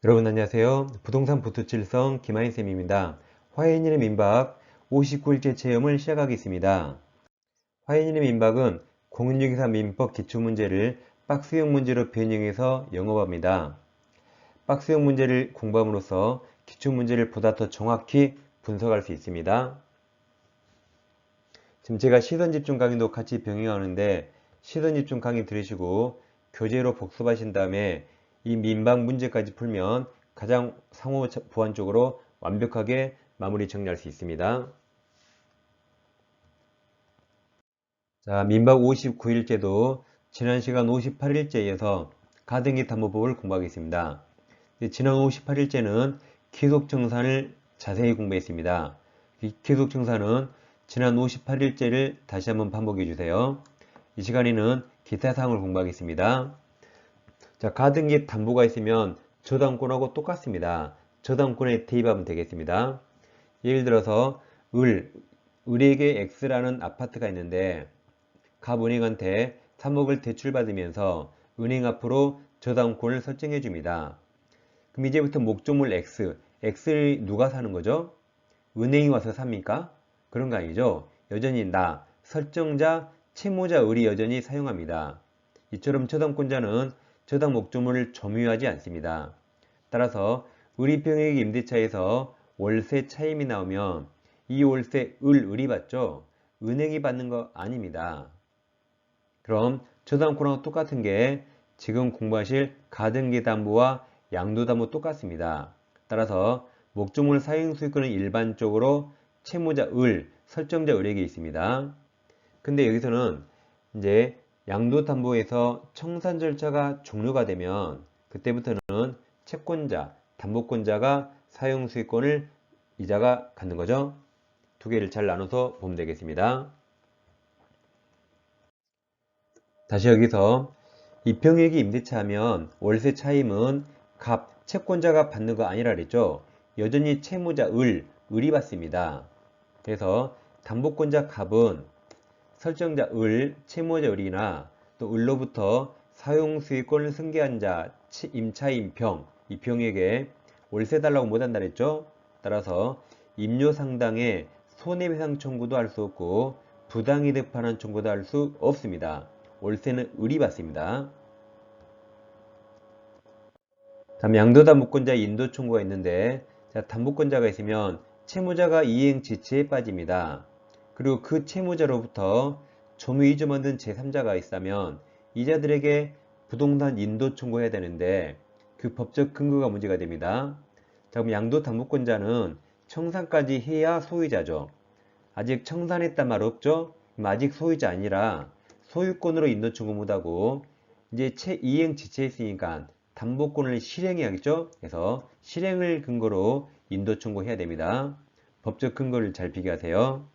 여러분 안녕하세요. 부동산 부투칠성 김하인쌤입니다. 화해인의 민박 59일째 체험을 시작하겠습니다. 화해인의 민박은 0163 민법 기출문제를 박스형 문제로 변형해서 영업합니다. 박스형 문제를 공부함으로써 기출문제를 보다 더 정확히 분석할 수 있습니다. 지금 제가 시선집중 강의도 같이 병행하는데 시선집중 강의 들으시고 교재로 복습하신 다음에 이 민박 문제까지 풀면 가장 상호 보완적으로 완벽하게 마무리 정리할 수 있습니다. 자, 민박 59일째도 지난 시간 58일째에서 가등기 담보법을 공부하겠습니다. 지난 58일째는 기속청산을 자세히 공부했습니다. 기속청산은 지난 58일째를 다시 한번 반복해 주세요. 이 시간에는 기타 사항을 공부하겠습니다. 자, 가등기 담보가 있으면 저당권하고 똑같습니다. 저당권에 대입하면 되겠습니다. 예를 들어서 을에게 X라는 아파트가 있는데 갑은행한테 3억을 대출받으면서 은행 앞으로 저당권을 설정해 줍니다. 그럼 이제부터 목적물 X를 누가 사는 거죠? 은행이 와서 삽니까? 그런 거 아니죠. 여전히 설정자, 채무자 을이 여전히 사용합니다. 이처럼 저당권자는 저당 목적물을 점유하지 않습니다. 따라서 을이평액 임대차에서 월세 차임이 나오면 이 월세 을이 받죠. 은행이 받는 거 아닙니다. 그럼 저당권하고 똑같은 게 지금 공부하실 가등기 담보와 양도담보 똑같습니다. 따라서 목적물 사용수익권은 일반적으로 채무자 설정자 을에게 있습니다. 근데 여기서는 이제 양도담보에서 청산 절차가 종료가 되면 그때부터는 채권자, 담보권자가 사용수익권을 이자가 갖는 거죠. 두 개를 잘 나눠서 보면 되겠습니다. 다시 여기서 이평액이 임대차 하면 월세 차임은 채권자가 받는 거 아니라 그랬죠. 여전히 채무자 을이 받습니다. 그래서 담보권자 갑은 설정자 채무자 을이나 또 을로부터 사용수익권을 승계한 자 임차인 이 평에게 월세 달라고 못한다 그랬죠. 따라서 임료상당의 손해배상 청구도 할 수 없고 부당이득 반환 청구도 할 수 없습니다. 월세는 을이 받습니다. 다음 양도담보권자의 인도 청구가 있는데 담보권자가 있으면 채무자가 이행 지체에 빠집니다. 그리고 그 채무자로부터 점유이주 만든 제3자가 있다면 이자들에게 부동산 인도 청구해야 되는데 그 법적 근거가 문제가 됩니다. 자, 그럼 양도담보권자는 청산까지 해야 소유자죠. 아직 청산했단 말 없죠? 그럼 아직 소유자 아니라 소유권으로 인도 청구 못하고 이제 이행 지체했으니까 담보권을 실행해야겠죠? 그래서 실행을 근거로 인도 청구해야 됩니다. 법적 근거를 잘 비교하세요.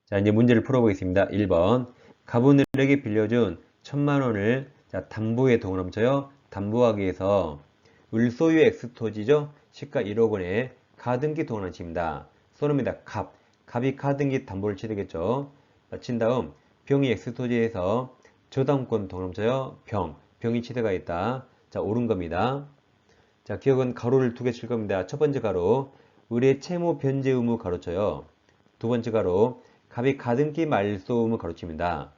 자, 이제 문제를 풀어보겠습니다. 1번. 갑은을에게 빌려준 1000만원을 담보에 동원하면서요. 담보하기 위해서 을소유 X토지죠? 시가 1억 원에 가등기 동원한 칩니다. 쏘릅니다. 갑이 가등기 담보를 치르겠죠. 친 다음 병이 X토지에서 저당권 동원하면서요. 병이 치대가 있다. 자, 옳은 겁니다. 자, 기억은 가로를 2개 칠 겁니다. 첫 번째 가로 을의 채무 변제 의무 가로쳐요. 두 번째 가로 갑이 가등기 말소 의무 가로칩니다.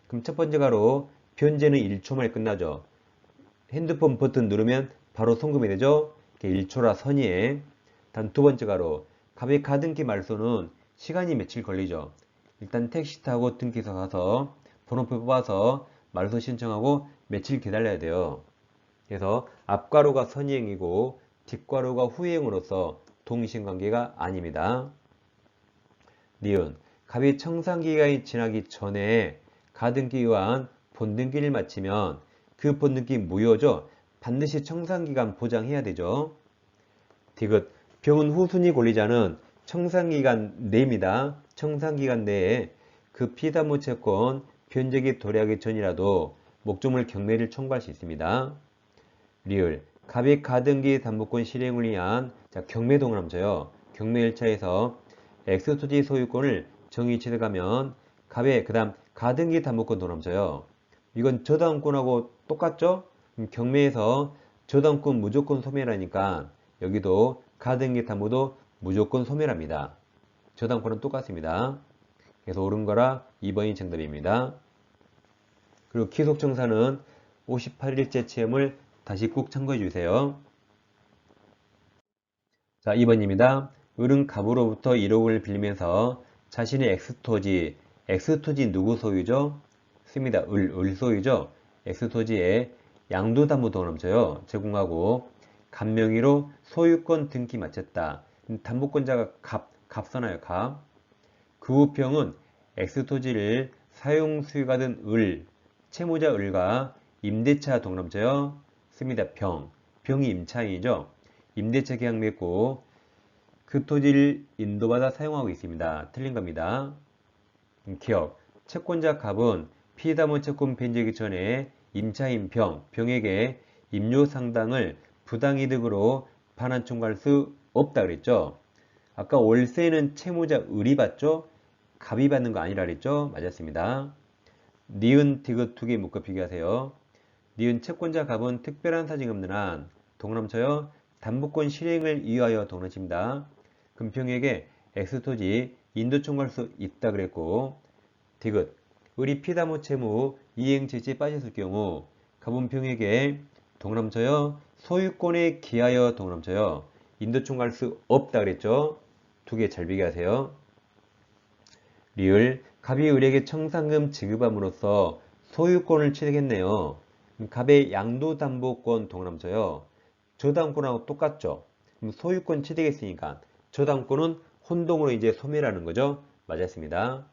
그럼 첫 번째 가로 변제는 1초 만에 끝나죠. 핸드폰 버튼 누르면 바로 송금이 되죠. 1초라 선의에. 단 두 번째 가로 갑이 가등기 말소는 시간이 며칠 걸리죠. 일단 택시 타고 등기소 가서 번호표 뽑아서 말소 신청하고 며칠 기다려야 돼요. 그래서 앞가로가 선의행이고 뒷가로가 후행으로서 동시행관계가 아닙니다. 니은 갑이 청산기간이 지나기 전에 가등기에 의한 본등기를 마치면 그 본등기 무효죠. 반드시 청산기간 보장해야 되죠. 디귿 병은 후순위 권리자는 청산기간 내입니다. 청산기간 내에 그 피담보 채권 변제기 도래하기 전이라도 목적물 경매를 청구할 수 있습니다. 리을 갑이 가등기 담보권 실행을 위한 경매 동원하면서요. 경매 1차에서 X토지 소유권을 정의 취득하면 갑의 그 다음 가등기 담보권 동원하면서요. 이건 저당권하고 똑같죠? 경매에서 저당권 무조건 소멸하니까 여기도 가등기 담보도 무조건 소멸합니다. 저당권은 똑같습니다. 그래서 옳은 거라 2번이 정답입니다. 그리고 기속청산은 58일째 체험을 다시 꼭 참고해 주세요. 자, 2번입니다. 을은 갑으로부터 1억을 빌리면서 자신의 X토지 누구 소유죠? 씁니다. 을 소유죠. X토지에 양도담보등을 넘쳐요. 제공하고 갑 명의로 소유권 등기 마쳤다. 담보권자가 갑 써나요. 갑. 그 후 병은 X토지를 사용 수익가 된 채무자 을과 임대차 동남쳐요. 씁니다. 병이 임차인이죠. 임대차 계약 맺고 그 토지를 인도받아 사용하고 있습니다. 틀린 겁니다. 기억. 채권자 갑은 피담보 채권 변제기 전에 임차인 병에게 임료 상당을 부당이득으로 반환 청구할 수 없다 그랬죠. 아까 월세는 채무자 을이 받죠. 갑이 받는 거 아니라 그랬죠. 맞았습니다. 니은 디귿 두 개 묶어 비교하세요. 니은 채권자 갑은 특별한 사정이 없는 한 동남쳐요. 담보권 실행을 위하여 동남칩니다. 금평에게 X토지 인도 청구할 수 있다 그랬고 디귿 을이 피담보 채무 이행 제지에 빠졌을 경우 갑은평에게 동남쳐요. 소유권에 기하여 동남쳐요. 인도 청구할 수 없다 그랬죠. 두 개 잘 비교하세요. 리을 갑이 을에게 청산금 지급함으로써 소유권을 취득했네요. 갑의 양도담보권 동남쳐요. 저당권하고 똑같죠. 그럼 소유권 취득했으니까 저당권은 혼동으로 이제 소멸하는 거죠. 맞았습니다.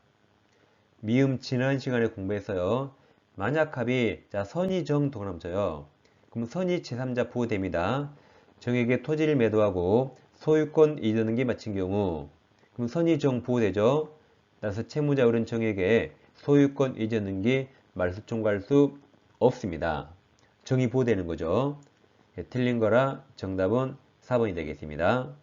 미음 지난 시간에 공부했어요. 만약 갑이 선의정 동남쳐요. 그럼 선의 제3자 보호됩니다. 정에게 토지를 매도하고 소유권 이전 등기 마친 경우 그럼 선의정 보호되죠. 따라서 채무자 을은 정에게 소유권 이전 등기 말소 청구할 수 없습니다. 정이 보호되는 거죠. 예, 틀린 거라 정답은 4번이 되겠습니다.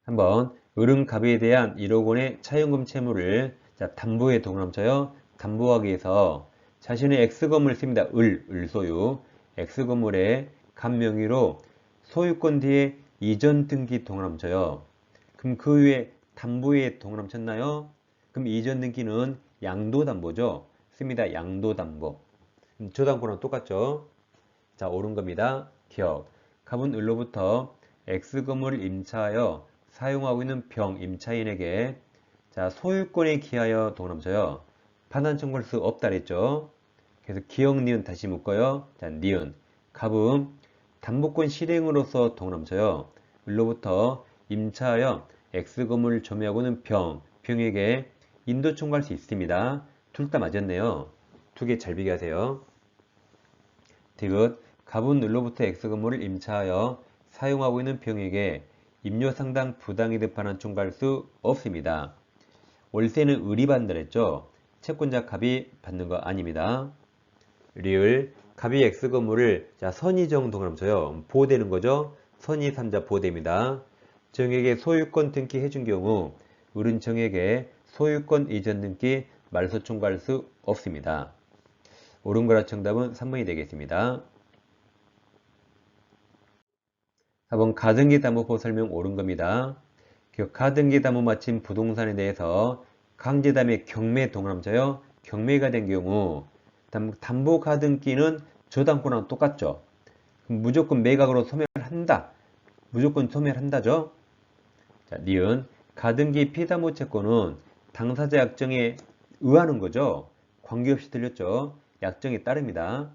한번 을은 갑에 대한 1억 원의 차용금 채무를 담보에 동남쳐요. 담보하기 위해서 자신의 X건물을 씁니다. 을 소유. X건물에 갑 명의로 소유권 뒤에 이전 등기 동남쳐요. 그럼 그 위에 담보에 동남쳤나요? 그럼 이전 등기는 양도담보죠. 씁니다. 양도담보. 저당권은 똑같죠. 자, 옳은 겁니다. 기억. 갑은 을로부터 X건물을 임차하여 사용하고 있는 임차인에게 소유권에 기하여 동남쳐요. 반환 청구할 수 없다 그랬죠. 그래서 기억 니은 다시 묶어요. 자, 니은. 갑은 담보권 실행으로서 동남쳐요. 을로부터 임차하여 X건물을 점유하고는 병에게 인도 청구할 수 있습니다. 둘 다 맞았네요. 두 개 잘 비교하세요. 디귿. 갑은 을로부터 X건물을 임차하여 사용하고 있는 병에게 임료상당 부당이득 반환 청구할 수 없습니다. 월세는 을이 받는다 그랬죠. 채권자 갑이 받는 거 아닙니다. 리을. 갑이 X건물을 선의정 동남쳐요. 보호되는 거죠. 선의 3자 보호됩니다. 정에게 소유권 등기 해준 경우 을은 정에게 소유권 이전 등기 말소 청구할 수 없습니다. 옳은 거라 정답은 3번이 되겠습니다. 4번 가등기 담보법 설명 옳은 겁니다. 가등기 담보 마친 부동산에 대해서 강제담의 경매 동남쳐요. 경매가 된 경우 담보 가등기는 저당권하고 똑같죠. 그럼 무조건 매각으로 소멸한다. 무조건 소멸한다죠. 자, 니은. 가등기 피담보 채권은 당사자 약정에 의하는 거죠. 관계없이 들렸죠. 약정에 따릅니다.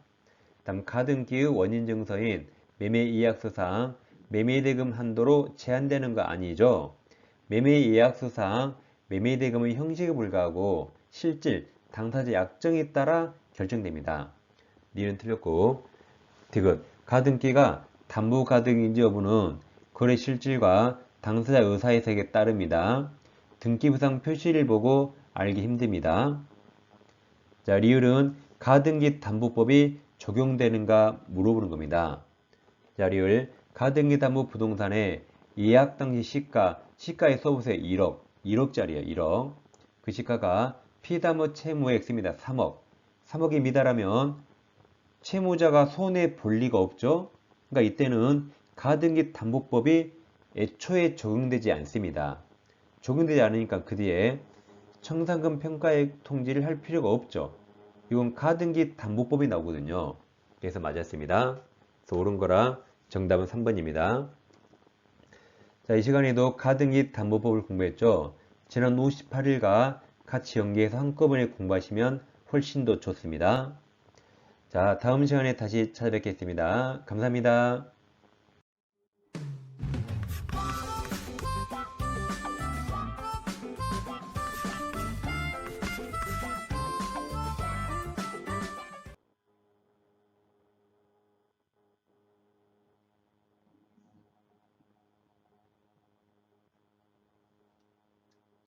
다음 가등기의 원인 증서인 매매이약서상 매매대금 한도로 제한되는 거 아니죠. 매매이약서상 매매대금의 형식에 불과하고 실질 당사자 약정에 따라 결정됩니다. 니은 틀렸고 디귿. 가등기가 담보 가등인지 여부는 거래 실질과 당사자 의사해석에 따릅니다. 등기부상 표시를 보고 알기 힘듭니다. 자, 리을은 가등기 담보법이 적용되는가 물어보는 겁니다. 자, 리을. 가등기 담보 부동산에 예약 당시 시가에 써보세요. 1억짜리예요. 1억. 그 시가가 피담보 채무액입니다. 3억. 3억이 미달하면 채무자가 손해 볼 리가 없죠. 그러니까 이때는 가등기 담보법이 애초에 적용되지 않습니다. 적용되지 않으니까 그 뒤에 청산금 평가액 통지를 할 필요가 없죠. 이건 가등기 담보법이 나오거든요. 그래서 맞았습니다. 그래서 옳은 거라 정답은 3번입니다. 자, 이 시간에도 가등기 담보법을 공부했죠. 지난 58일과 같이 연계해서 한꺼번에 공부하시면 훨씬 더 좋습니다. 자, 다음 시간에 다시 찾아뵙겠습니다. 감사합니다.